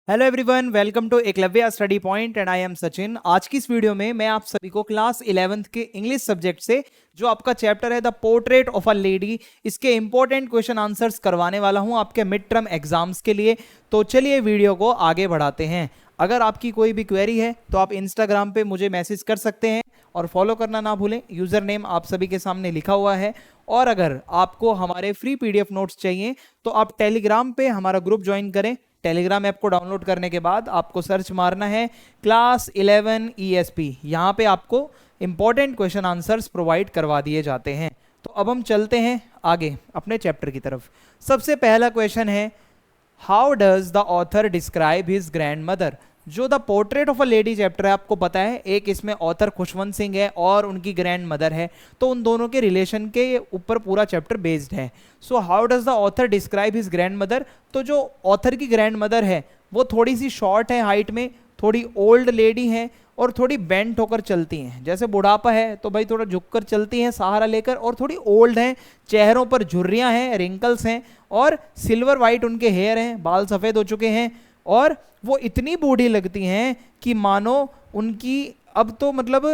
Hello everyone, welcome to Eklavya study point and I am Sachin. आज की इस वीडियो में मैं आप सभी को क्लास 11th के इंग्लिश सब्जेक्ट से जो आपका चैप्टर है the portrait of a lady, इसके इंपॉर्टेंट क्वेश्चन आंसर्स करवाने वाला हूं आपके मिड टर्म एग्जाम्स के लिए। तो चलिए वीडियो को आगे बढ़ाते हैं। अगर आपकी कोई भी क्वेरी है तो आप इंस्टाग्राम पे मुझे मैसेज कर सकते हैं और फॉलो करना ना भूलें। यूजर नेम आप सभी के सामने लिखा हुआ है। और अगर आपको हमारे फ्री पीडीएफ नोट्स चाहिए तो आप टेलीग्राम पे हमारा ग्रुप ज्वाइन करें। टेलीग्राम ऐप को डाउनलोड करने के बाद आपको सर्च मारना है क्लास 11 ESP। यहाँ पे आपको इंपॉर्टेंट क्वेश्चन आंसर्स प्रोवाइड करवा दिए जाते हैं। तो अब हम चलते हैं आगे अपने चैप्टर की तरफ। सबसे पहला क्वेश्चन है, how does the author describe his grandmother. जो the portrait of a lady chapter है, आपको पता है एक इसमें ऑथर खुशवंत सिंह है और उनकी ग्रैंड मदर है, तो उन दोनों के रिलेशन के ऊपर पूरा चैप्टर बेस्ड है। So how does the author describe his grand mother. तो जो ऑथर की ग्रैंड मदर है वो थोड़ी सी शॉर्ट है हाइट में, थोड़ी ओल्ड लेडी है और थोड़ी बेंट होकर चलती हैं। जैसे बुढ़ापा है तो भाई थोड़ा झुककर चलती हैं सहारा लेकर, और थोड़ी ओल्ड हैं, चेहरों पर झुर्रियां हैं, रिंकल्स हैं और सिल्वर वाइट उनके हेयर हैं, बाल सफ़ेद हो चुके हैं और वो इतनी बूढ़ी लगती हैं कि मानो उनकी अब तो मतलब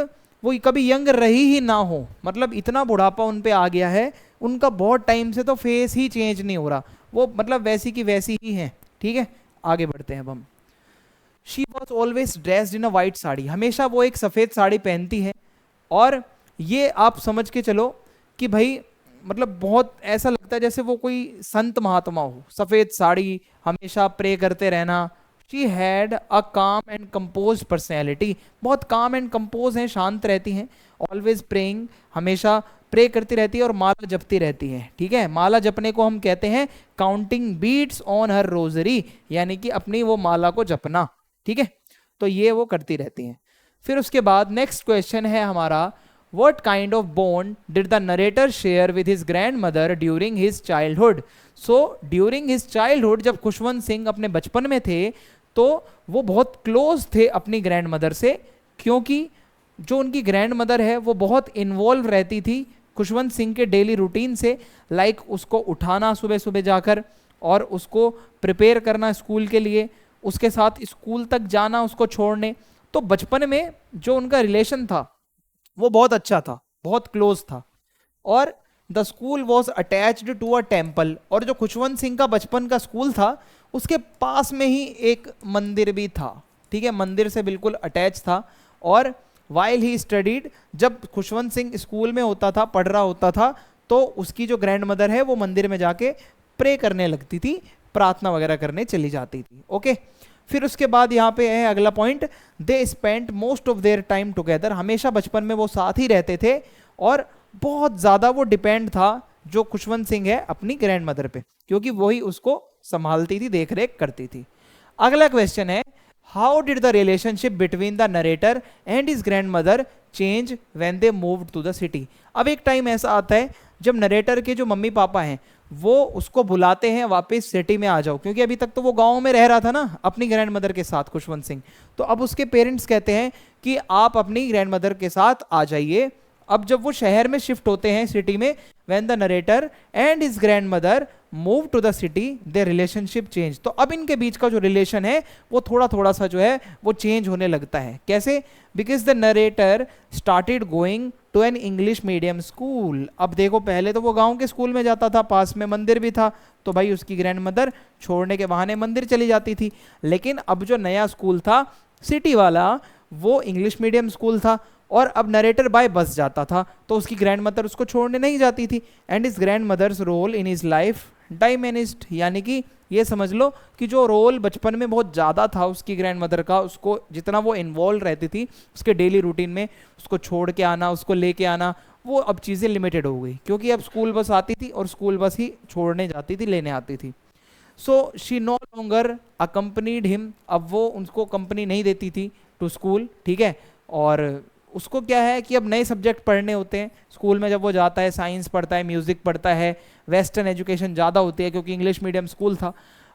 वो कभी यंग रही ही ना हो। मतलब इतना बुढ़ापा उन पे आ गया है, उनका बहुत टाइम से तो फेस ही चेंज नहीं हो रहा, वो मतलब वैसी की वैसी ही हैं। ठीक है, आगे बढ़ते हैं अब हम। She was always dressed in a white sari. हमेशा वो एक सफ़ेद साड़ी पहनती है और ये आप समझ के चलो कि भाई मतलब बहुत ऐसा लगता है जैसे वो कोई संत महात्मा हो। सफ़ेद साड़ी, हमेशा प्रे करते रहना। शी हैड अ काम एंड कंपोज पर्सनैलिटी। बहुत काम एंड कंपोज हैं, शांत रहती हैं। ऑलवेज प्रेइंग, हमेशा प्रे करती रहती है और माला जपती रहती है। ठीक है, माला जपने को हम कहते हैं counting beats on her rosary, यानी कि अपनी वो माला को जपना। ठीक है, तो ये वो करती रहती हैं। फिर उसके बाद नेक्स्ट क्वेश्चन है हमारा, What kind of bond did the narrator share with his grandmother during his childhood? So during his childhood, जब खुशवंत सिंह अपने बचपन में थे तो वो बहुत क्लोज थे अपनी ग्रैंड मदर से, क्योंकि जो उनकी ग्रैंड मदर है वो बहुत इन्वॉल्व रहती थी खुशवंत सिंह के डेली रूटीन से। लाइक उसको उठाना सुबह सुबह जाकर और उसको प्रिपेयर करना स्कूल के लिए, उसके साथ स्कूल तक जाना, उसको छोड़ने। तो बचपन में जो उनका रिलेशन था वो बहुत अच्छा था, बहुत क्लोज था। और the school was attached to a temple. और जो खुशवंत सिंह का बचपन का स्कूल था उसके पास में ही एक मंदिर भी था। ठीक है, मंदिर से बिल्कुल अटैच था। और वाइल ही स्टडीड, जब खुशवंत सिंह स्कूल में होता था, पढ़ रहा होता था, तो उसकी जो ग्रैंड मदर है वो मंदिर में जाके प्रे करने लगती थी, प्रार्थना वगैरह करने चली जाती थी। ओके, फिर उसके बाद यहाँ पे है अगला point, they spent most of their time together. हमेशा बचपन में वो साथ ही रहते थे और बहुत ज़्यादा वो डिपेंड था जो खुशवंत सिंह है अपनी ग्रैंड मदर पे, क्योंकि वही उसको संभालती थी, देख रेख करती थी। अगला क्वेश्चन है, how did the relationship between the narrator and his grandmother change when they moved to the city. अब एक टाइम ऐसा आता है जब नरेटर के जो मम्मी पापा हैं वो उसको बुलाते हैं वापस सिटी में आ जाओ, क्योंकि अभी तक तो वो गांव में रह रहा था ना अपनी ग्रैंड मदर के साथ खुशवंत सिंह। तो अब उसके पेरेंट्स कहते हैं कि आप अपनी ग्रैंड मदर के साथ आ जाइए। अब जब वो शहर में शिफ्ट होते हैं सिटी में, when the narrator and his grandmother move to the city their relationship change. तो अब इनके बीच का जो रिलेशन है वो थोड़ा थोड़ा सा जो है वो चेंज होने लगता है। कैसे? Because the narrator started going to an English medium school. अब देखो, पहले तो वो गांव के स्कूल में जाता था, पास में मंदिर भी था, तो भाई उसकी ग्रैंड मदर छोड़ने के बहाने मंदिर चली जाती थी। लेकिन अब जो नया स्कूल था सिटी वाला, वो इंग्लिश मीडियम स्कूल था और अब नरेटर बाय बस जाता था, तो उसकी ग्रैंड मदर उसको छोड़ने नहीं जाती थी। And is grandmother's role in his life diminished, यानी कि ये समझ लो कि जो रोल बचपन में बहुत ज़्यादा था उसकी ग्रैंड मदर का, उसको जितना वो इन्वॉल्व रहती थी उसके डेली रूटीन में, उसको छोड़ के आना, उसको लेके आना, वो अब चीज़ें लिमिटेड हो गई, क्योंकि अब स्कूल बस आती थी और स्कूल बस ही छोड़ने जाती थी, लेने आती थी। So she know longer accompanied him. अब वो उनको कंपनी नहीं देती थी टू स्कूल। ठीक है, और उसको क्या है कि अब नए सब्जेक्ट पढ़ने होते हैं स्कूल में। जब वो जाता है साइंस पढ़ता है, म्यूज़िक पढ़ता है, वेस्टर्न एजुकेशन ज़्यादा होती है क्योंकि इंग्लिश मीडियम स्कूल था।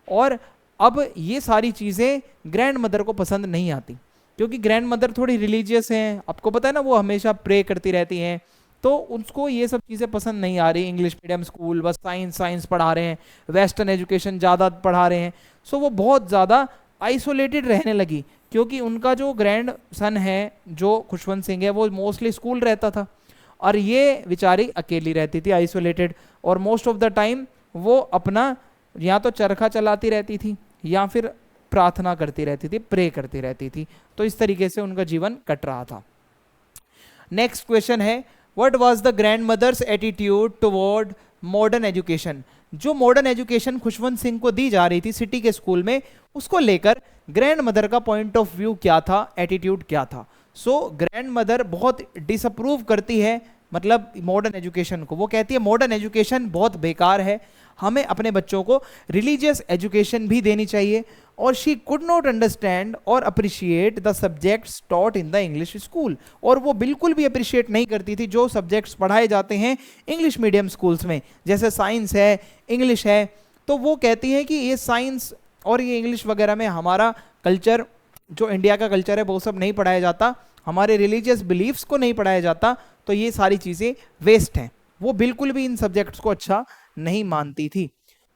और अब ये सारी चीज़ें ग्रैंड मदर को पसंद नहीं आती, क्योंकि ग्रैंड मदर थोड़ी रिलीजियस हैं, आपको पता है ना, वो हमेशा प्रे करती रहती हैं। तो उसको ये सब चीज़ें पसंद नहीं आ रही। इंग्लिश मीडियम स्कूल, बस साइंस साइंस पढ़ा रहे हैं, वेस्टर्न एजुकेशन ज़्यादा पढ़ा रहे हैं। सो वो बहुत ज़्यादा आइसोलेटेड रहने लगी, क्योंकि उनका जो ग्रैंड सन है जो खुशवंत सिंह है वो मोस्टली स्कूल रहता था और ये बेचारी अकेली रहती थी, आइसोलेटेड, और मोस्ट ऑफ द टाइम वो अपना या तो चरखा चलाती रहती थी या फिर प्रार्थना करती रहती थी, प्रे करती रहती थी। तो इस तरीके से उनका जीवन कट रहा था। नेक्स्ट क्वेश्चन है, what was the grandmother's attitude toward modern education? जो मॉडर्न एजुकेशन खुशवंत सिंह को दी जा रही थी सिटी के स्कूल में, उसको लेकर ग्रैंड मदर का पॉइंट ऑफ व्यू क्या था, एटीट्यूड क्या था? सो ग्रैंड मदर बहुत डिसअप्रूव करती है मतलब मॉडर्न एजुकेशन को। वो कहती है मॉडर्न एजुकेशन बहुत बेकार है, हमें अपने बच्चों को रिलीजियस एजुकेशन भी देनी चाहिए। और शी कुड नॉट अंडरस्टैंड और appreciate the subjects taught in the English school, और वो बिल्कुल भी अप्रिशिएट नहीं करती थी जो सब्जेक्ट्स पढ़ाए जाते हैं इंग्लिश मीडियम स्कूल्स में, जैसे साइंस है, इंग्लिश है। तो वो कहती हैं कि ये साइंस और ये इंग्लिश वगैरह में हमारा कल्चर, जो इंडिया का कल्चर है, वो सब नहीं पढ़ाया जाता, हमारे रिलीजियस बिलीफ्स को नहीं पढ़ाया जाता, तो ये सारी चीज़ें वेस्ट हैं। वो बिल्कुल भी इन सब्जेक्ट्स को अच्छा नहीं मानती थी।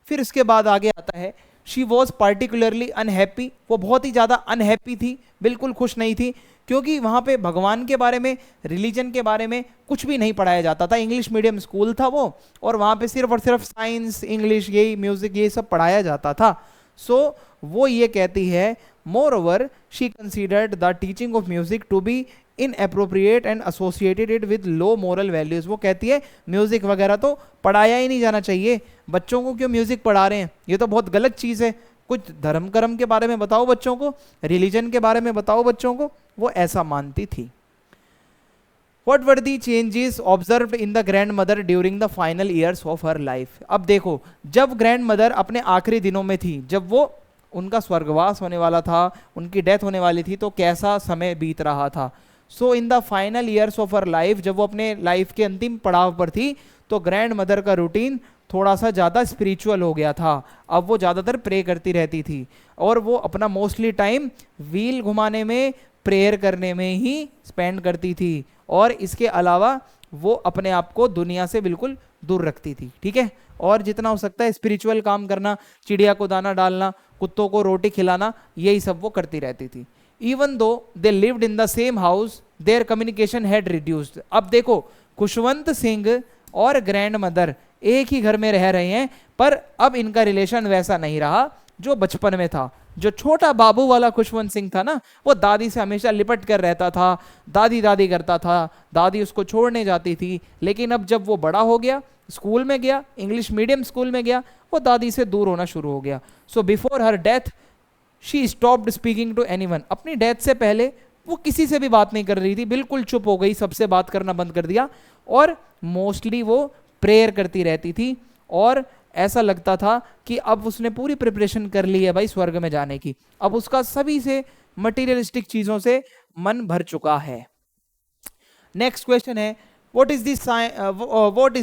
फिर इसके बाद आगे आता है, शी वॉज पार्टिकुलरली अनहैप्पी, वो बहुत ही ज़्यादा अनहैप्पी थी, बिल्कुल खुश नहीं थी, क्योंकि वहाँ पे भगवान के बारे में, रिलीजन के बारे में कुछ भी नहीं पढ़ाया जाता था। इंग्लिश मीडियम स्कूल था वो, और वहाँ पे सिर्फ और सिर्फ साइंस, इंग्लिश, यही म्यूज़िक, ये सब पढ़ाया जाता था। सो वो ये कहती है, moreover she considered the teaching of music to be inappropriate and associated it with low moral values. वो कहती है म्यूजिक वगैरह तो पढ़ाया ही नहीं जाना चाहिए, बच्चों को क्यों म्यूजिक पढ़ा रहे हैं, ये तो बहुत गलत चीज़ है, कुछ धर्म कर्म के बारे में बताओ बच्चों को, रिलीजन के बारे में बताओ बच्चों को। वो ऐसा मानती थी। What were the changes observed in the grandmother during the final years of her life? अब देखो, जब ग्रैंड मदर अपने आखिरी दिनों में थी, जब वो उनका स्वर्गवास होने वाला था, उनकी डेथ होने वाली थी, तो कैसा समय बीत रहा था? So in the final years of her life, जब वो अपने लाइफ के अंतिम पड़ाव पर थी, तो ग्रैंड मदर का रूटीन थोड़ा सा ज़्यादा स्पिरिचुअल हो गया था। अब वो ज़्यादातर प्रे करती रहती थी, और वो अपना मोस्टली टाइम व्हील घुमाने में, प्रेयर करने में ही स्पेंड करती थी, और इसके अलावा वो अपने आप को दुनिया से बिल्कुल दूर रखती थी। ठीक है, और जितना हो सकता है स्पिरिचुअल काम करना, चिड़िया को दाना डालना, कुत्तों को रोटी खिलाना, यही सब वो करती रहती थी। Even though they lived in the same house, there communication had reduced. अब देखो, खुशवंत सिंह और ग्रैंड मदर एक ही घर में रह रहे हैं, पर अब इनका रिलेशन वैसा नहीं रहा जो बचपन में था। जो छोटा बाबू वाला खुशवंत सिंह था ना, वो दादी से हमेशा लिपट कर रहता था, दादी दादी करता था, दादी उसको छोड़ने जाती थी। लेकिन अब जब वो बड़ा हो गया, स्कूल में गया, इंग्लिश मीडियम स्कूल में गया, वो दादी से दूर होना शुरू हो गया। So before her death she stopped speaking to anyone. अपनी डेथ से पहले वो किसी से भी बात नहीं कर रही थी, बिल्कुल चुप हो गई, सबसे बात करना बंद कर दिया, और मोस्टली वो प्रेयर करती रहती थी। और ऐसा लगता था कि अब उसने पूरी प्रिपरेशन कर ली है भाई स्वर्ग में जाने की, अब उसका सभी से मटीरियलिस्टिक चीजों से मन भर चुका है। नेक्स्ट क्वेश्चन है, what is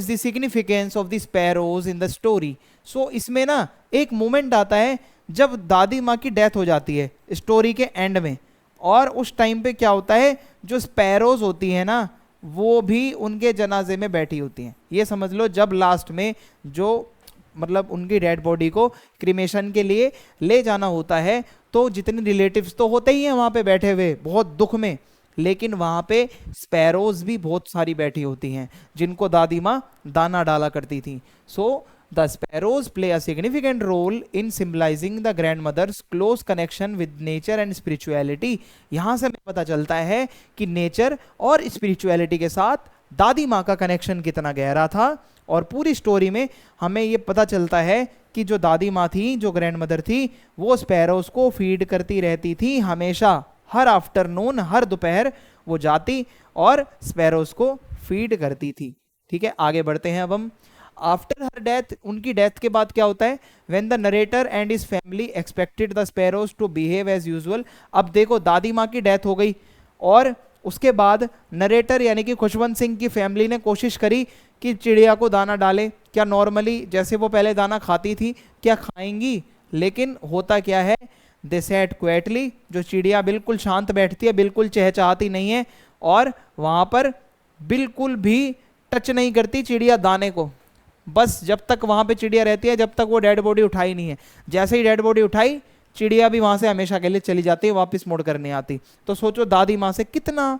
the significance of the sparrows in the story? सो इसमें ना एक मोमेंट आता है जब दादी माँ की डेथ हो जाती है स्टोरी के एंड में, और उस टाइम पे क्या होता है, जो स्पैरोज होती है ना, वो भी उनके जनाजे में बैठी होती हैं। ये समझ लो, जब लास्ट में जो मतलब उनकी डेड बॉडी को क्रिमेशन के लिए ले जाना होता है, तो जितने रिलेटिव्स तो होते ही हैं वहाँ पे बैठे हुए बहुत दुख में, लेकिन वहाँ पे स्पैरोज भी बहुत सारी बैठी होती हैं जिनको दादी माँ दाना डाला करती थी। So the sparrows play a significant role in symbolising the grandmother's close connection with nature and spirituality. यहाँ से हमें पता चलता है कि नेचर और स्पिरिचुअलिटी के साथ दादी माँ का कनेक्शन कितना गहरा था। और पूरी स्टोरी में हमें ये पता चलता है कि जो दादी माँ थी, जो ग्रैंड मदर थी, वो स्पैरोज को फीड करती रहती थी हमेशा, हर आफ्टरनून, हर दोपहर वो जाती और स्पैरोज को फीड करती थी। ठीक है, आगे बढ़ते हैं अब हम। आफ्टर हर डेथ, उनकी डेथ के बाद क्या होता है, when the narrator and his family expected the sparrows to behave as usual. अब देखो, दादी माँ की डेथ हो गई, और उसके बाद नरेटर यानी कि खुशवंत सिंह की फैमिली ने कोशिश करी कि चिड़िया को दाना डाले, क्या नॉर्मली जैसे वो पहले दाना खाती थी क्या खाएंगी, लेकिन होता क्या है, दे सेट क्वेटली, जो चिड़िया बिल्कुल शांत बैठती है, बिल्कुल चहचहाती नहीं है, और वहाँ पर बिल्कुल भी टच नहीं करती चिड़िया दाने को। बस जब तक वहाँ पे चिड़िया रहती है, जब तक वो डेड बॉडी उठाई नहीं है, जैसे ही डेड बॉडी उठाई चिड़िया भी वहां से हमेशा के लिए चली जाती है, वापस मुड़ कर नहीं आती। तो सोचो दादी माँ से कितना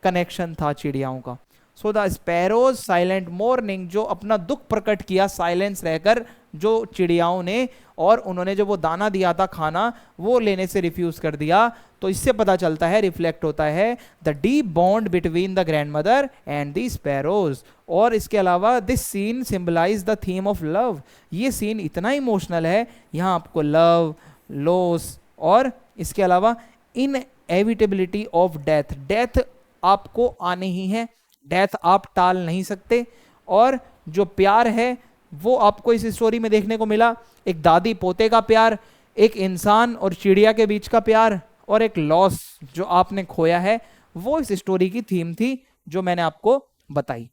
कनेक्शन था चिड़ियाओं का। सो द स्पैरोज साइलेंट मॉर्निंग, जो अपना दुख प्रकट किया साइलेंस रहकर जो चिड़ियाओं ने, और उन्होंने जो वो दाना दिया था खाना वो लेने से रिफ्यूज कर दिया। तो इससे पता चलता है, रिफ्लेक्ट होता है the deep bond between the grandmother and the sparrows. और इसके अलावा this scene symbolise the theme of love, ये सीन इतना इमोशनल है, यहाँ आपको लव, लॉस और इसके अलावा इनएविटेबिलिटी ऑफ डेथ, डेथ आपको आने ही है, डेथ आप टाल नहीं सकते। और जो प्यार है वो आपको इस स्टोरी में देखने को मिला, एक दादी पोते का प्यार, एक इंसान और चिड़िया के बीच का प्यार, और एक लॉस जो आपने खोया है, वो इस स्टोरी की थीम थी जो मैंने आपको बताई।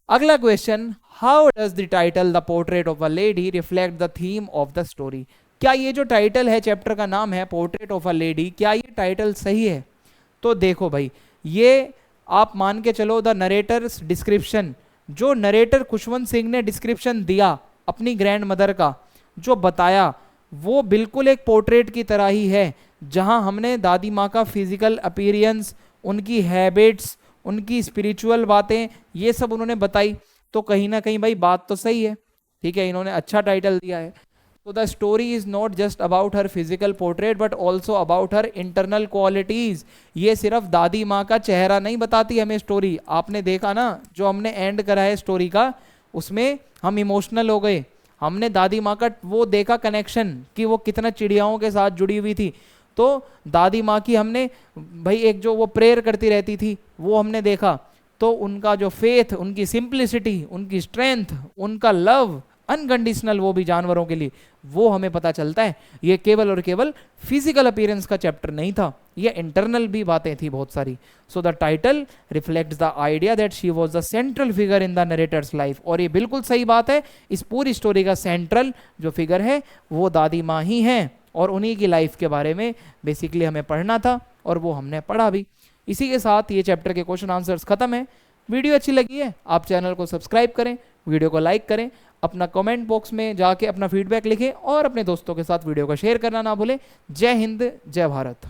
अगला question, how does the title the portrait of a lady reflect the theme of the story. क्या ये जो टाइटल है, चैप्टर का नाम है पोर्ट्रेट ऑफ अ लेडी, क्या ये टाइटल सही है? तो देखो भाई, ये आप मान के चलो द नरेटर्स डिस्क्रिप्शन, जो नरेटर खुशवंत सिंह ने डिस्क्रिप्शन दिया अपनी ग्रैंड मदर का, जो बताया वो बिल्कुल एक पोर्ट्रेट की तरह ही है, जहां हमने दादी माँ का फिजिकल अपीयरेंस, उनकी हैबिट्स, उनकी स्पिरिचुअल बातें, ये सब उन्होंने बताई। तो कहीं ना कहीं भाई बात तो सही है, ठीक है, इन्होंने अच्छा टाइटल दिया है। तो the story is not just about her physical portrait but also about her internal qualities. ये सिर्फ दादी माँ का चेहरा नहीं बताती हमें स्टोरी, आपने देखा ना जो हमने एंड करा है स्टोरी का, उसमें हम इमोशनल हो गए, हमने दादी माँ का वो देखा कनेक्शन कि वो कितना चिड़ियाओं के साथ जुड़ी हुई थी। तो दादी माँ की हमने भाई एक जो वो प्रेयर करती रहती थी वो हमने देखा, तो उनका जो फेथ, उनकी सिंप्लिसिटी, उनकी स्ट्रेंथ, उनका लव अनकंडीशनल, वो भी जानवरों के लिए, वो हमें पता चलता है। ये केवल और केवल फिजिकल अपीयरेंस का चैप्टर नहीं था, ये इंटरनल भी बातें थी बहुत सारी। So the title reflects the idea that she was the central figure in the narrator's life. और ये बिल्कुल सही बात है, इस पूरी स्टोरी का सेंट्रल जो फिगर है वो दादी माँ ही हैं, और उन्हीं की लाइफ के बारे में बेसिकली हमें पढ़ना था और वो हमने पढ़ा भी। इसी के साथ ये चैप्टर के क्वेश्चन आंसर्स खत्म है। वीडियो अच्छी लगी है आप चैनल को सब्सक्राइब करें, वीडियो को लाइक करें, अपना कमेंट बॉक्स में जाके अपना फीडबैक लिखें और अपने दोस्तों के साथ वीडियो को शेयर करना ना भूलें। जय हिंद, जय भारत।